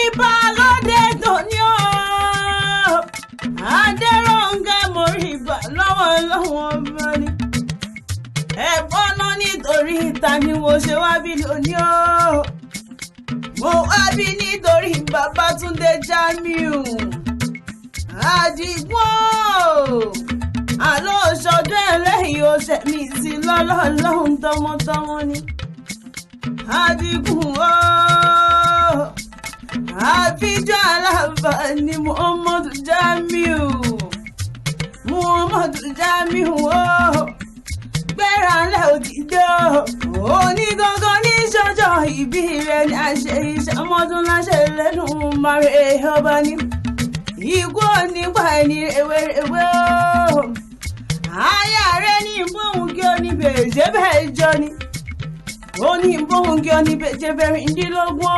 ibà lóde tòní o Adérónkẹ́ mo rí ibà lọ́wọ́ ọba ni ẹ̀gbọ́n náà nítorí ìta ni mo ṣe wá bí lónìí o mo wá bí nítorí Babátúndé Jamiu Àdìgún àlọ́ ṣọdún ẹlẹ́yìn oṣù mi sí lọ́lọ́lọ́hún tọmọtọmọ ni Àdìgún àfijọ́ alábàání Muhammadu Jamiu gbéra lẹ́ òdìdó onígangan ní ṣọjọ́ ìbí rẹ̀ ní àṣẹ ìṣàmọ́dún láṣẹ lẹ́nu márẹ̀ ọba ní ikú nípa ẹni rèwerèwe àyà rẹ̀ ní bóun kí ó ní bèjẹ́ bẹ́ẹ̀ jọ ni ó ní bóun kí ó ní bèjẹ́ mẹ́rìndínlógún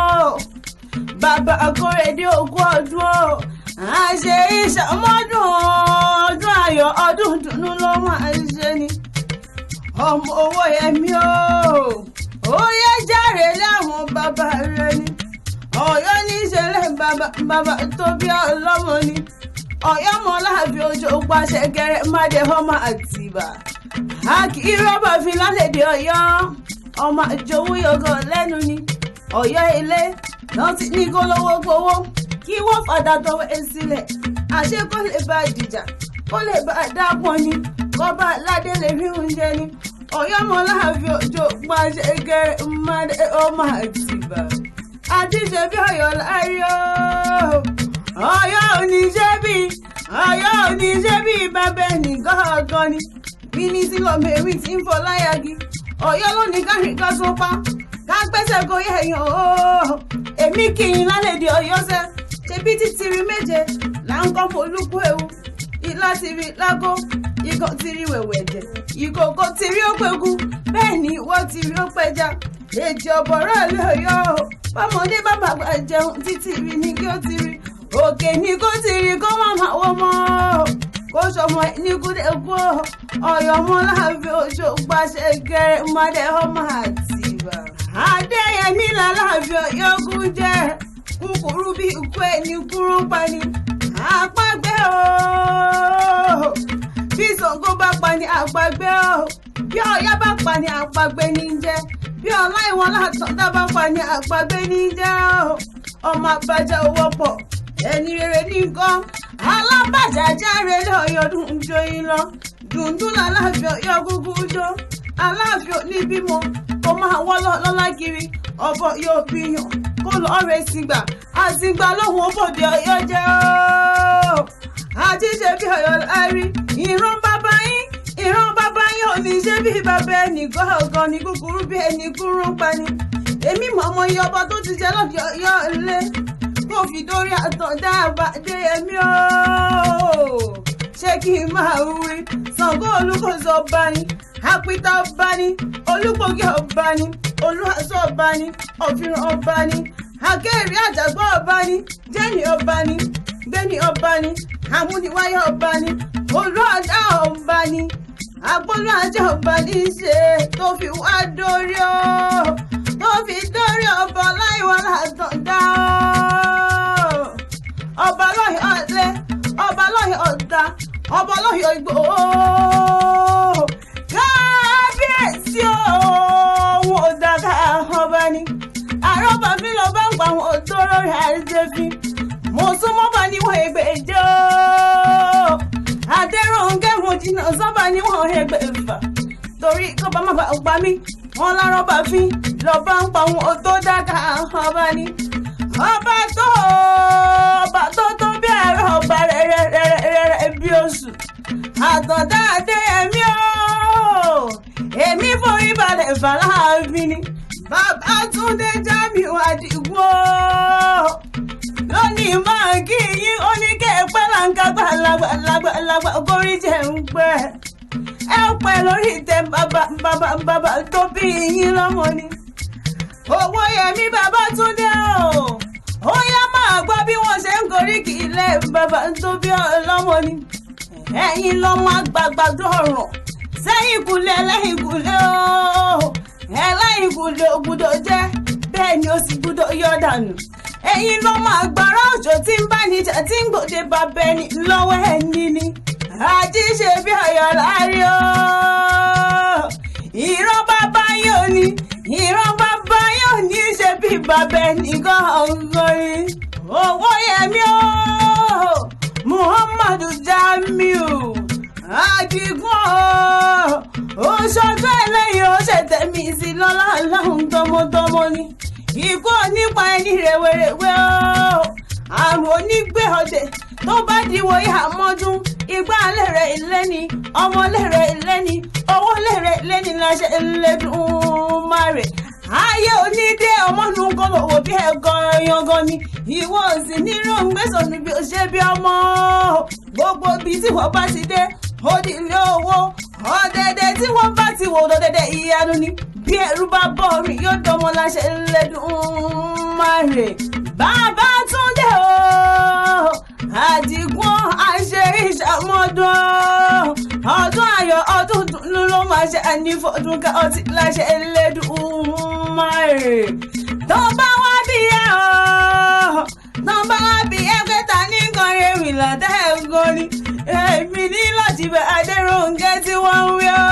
bàbá Akóredé ogún ọdún àṣẹ ìṣàmọ́dún ọdún ayọ̀ ọdún dùnú ló máa ṣe ni ọmọ owó yẹmi ó yẹ járe láwọn bàbá rẹ ni Ọ̀yọ́ ní ìṣẹ̀lẹ̀ bàbá tó bí ọlọ́mọ ni Ọ̀yọ́ mọ láàbí ojú pàṣẹ kẹrẹ máde ọmọ Àtìbà àkì rọ́bà fi lálẹ́dẹ Ọ̀yọ́ ọmọ àjòwú yọgọ lẹ́nu ni Ọ̀yọ́ ilé náà ti ní kó lówó gbowó kí wọ́n fàdà tọwọ́ ẹ sílẹ̀ àṣẹ kó lè bá ìdìjà kó lè bá dápọ̀ ni kọ́ba aládé lè rí oúnjẹ ni Ọ̀yọ́ mọ láàbí ojú pàṣẹ kẹrẹ máde ọmọ Àtìbà àti ṣe bí Ọ̀yọ́ láyé Ọ̀yọ́ ò ní ṣe bí bàbá ẹnìkan ọ̀gán ni mínísí lọ́mọ èrí tí ń fọ láyàgì Ọ̀yọ́ ló ní kárin ká sọpá ká gbẹ́sẹ̀ kó yẹ èèyàn èmi kì í lálẹ́dẹ̀ Ọ̀yọ́ sẹ́ ṣe bí títìrí méje là ń kọ́ polúkú ewu ilá tìrí lágó ikọ̀ tìrí wẹ̀wẹ̀ jẹ̀ ìkòkò tìrí ó pẹ́kú bẹ́ẹ̀ ni ìwọ tìrí ó pẹja èjì ọ̀bọ̀rọ̀ ilé Ọ̀yọ́ bọ́mọdé bàbá gbà jẹun títí rí ni kí ó ti rí òkè ni kó ti rí kó má má wọ́ mọ́ kó sọmọ ní kúdẹ́kú Ọ̀yọ́ mọ́ láàfin oṣù pàṣẹ kẹrẹ mọ́dẹ ọmọ Àtìbà Adéyẹmí làláàfin Ọ̀yọ́ kú jẹ́ kúkúrú bí ikú ẹni kúrú pani àpagbé bí Ṣàngó bá pani àpagbé bí Ọ̀yọ́ bá pani àpagbé ní jẹ́ bí Ọláìwọ̀n Látọ̀dá bá pa ní àpagbé ní jẹ́ ọmọ àbájá owó pọ̀ ẹni rere nìkan alábàjá járe lọ́yọ̀ dùnjọ́ yín lọ dùndún láláàfin Ọ̀yọ́ gúgú jó aláàfin oníbímọ kó máa wọ́ lọ́lá kiri ọ̀bọ yóò bíyàn kó lọ́ọ́ rẹ̀ sígbà àtìgbà lóhùn òbòdì Ọ̀yọ́ jẹ́ àti ṣe bí Ọ̀yọ́ lárí ìran bàbá yín ò ní ṣe bí bàbá ẹnìkan ọ̀gán ní kúkúrú bí ẹni kúrú pa ni èmi mọ̀ ọmọ iye ọba tó ti jẹ́ lọ́dọ̀ Ọ̀yọ́ ilé kó fi dórí Àtàndá Adéyẹmí ṣé kí n máa wí Ṣàngó Olúkòso ọba ni Àpìtà ọba ni Olúgbòǹgì ọba ni Olúhàṣọ ọba ni Ọ̀fìràn ọba ni Akéèrè Àjàgbọ́ ọba ni Jẹ́nì ọba ni Gbénì ọba ni Àmúniwáyé ọba ni Olúọ̀dá ọba ni Agbólú ajé ọba ní í ṣe tó fi wá dórí tó fi dórí ọba Ọláìwọ̀n Látọ̀dá ọba lọ́yọ̀ ọ̀lẹ́ ọba lọ́yọ̀ ọ̀dà ọba lọ́yọ̀ Ìgbòho kábíyèsí òun ọ̀dàkà ọba ni àrọ́bà mi lọ bá ń pa àwọn òtóró rẹ̀ àìjẹ́fín mo súnmọ́ bá níwọ̀n ẹgbẹ̀jọ́ Adérónkẹ́ mo jìnnà sọ́ba níwọ̀n ẹgbẹ̀fà torí kọ́ba má bàa pa mí wọn lárọ́bà fín lọ bá ń pa àwọn tó dáka ọba ni ọba tó bí ẹ̀rọ ọba rẹ̀ bí oṣù Àtàndá Adéyẹmí èmi forí balẹ̀ fàlàáfin ni Babátúndé Jamiu Àdìgún lónìí máa kí yín oníkẹ́ẹ̀pẹ́ làǹkàgbà lágbà kórí jẹ́ ń pẹ́ ẹ pẹ́ lórí ìtẹ́ bàbá tó bí yín lọ́mọ ni Owóyẹmí Babátúndé ó yá máa gbọ́ bí wọ́n ṣe ń gorí kì í lẹ́ bàbá tó bí ọlọ́mọ ni ẹ̀yin lọ́mọ àgbààgbà dọ̀rọ̀ sẹ́yìn kùlẹ̀ lẹ́yìn kùlẹ̀ ẹlẹ́yìn kùlẹ̀ ògùdọ̀ jẹ́ bẹ́ẹ̀ ni ó sì gbúdọ̀ yọ dànù ẹ̀yin lọ́mọ àgbàrá òjò tí ń bá níjà tí ń gbòde bàbá ẹni lọ́wọ́ ẹni ni àti ṣe bí ọ̀yọ́ láàrí o. ìran bàbá yóò ní ìran bàbá yóò ní ṣe bí bàbá ẹni gangan ni. owó yẹmi o Muhammadu Jamiu Adigun ó ṣọjọ́ ẹlẹ́yìn ó ṣètẹ̀mí sí lọ́lá ọlọ́run tọmọtọmọ ni. ikú onípa ẹni rèwerèwe o àrùn onígbé ọdẹ tó bá diwọ ìhà mọ́dún igbá lèrè ilé ni ọmọ lèrè ilé ni owó lèrè ilé ni láṣẹ Elédùmarè. ayé onídé ọmọnù kọlọwọ bí ẹgàn yangan ni ìwọ sì nírò ń gbèsònù bí ó ṣe bí ọmọ gbogbo bí tí wọ́n bá ti dé ó di ilé owó ọ̀dẹ̀dẹ̀ tí wọ́n bá ti wò lọ́dẹ̀dẹ̀ ìyanu ni bí ẹrú bá bọ́ orin yóò dánmọ́ láṣẹ Elédùmarè. bàbá Túndé o Àdìgún àṣẹ ìṣàmọ́dún ọdún ayọ̀ ọdún dùnú ló máa ṣe ànífọ̀dún ká ọtí láṣẹ Elédùmarè. tó bá wá bí ẹ o tó bá wá bí ẹ pé ta ní kan rèmi látẹ̀ gan ni èmi ní láti bẹ Adérónkẹ́ tí wọ́n ń wí o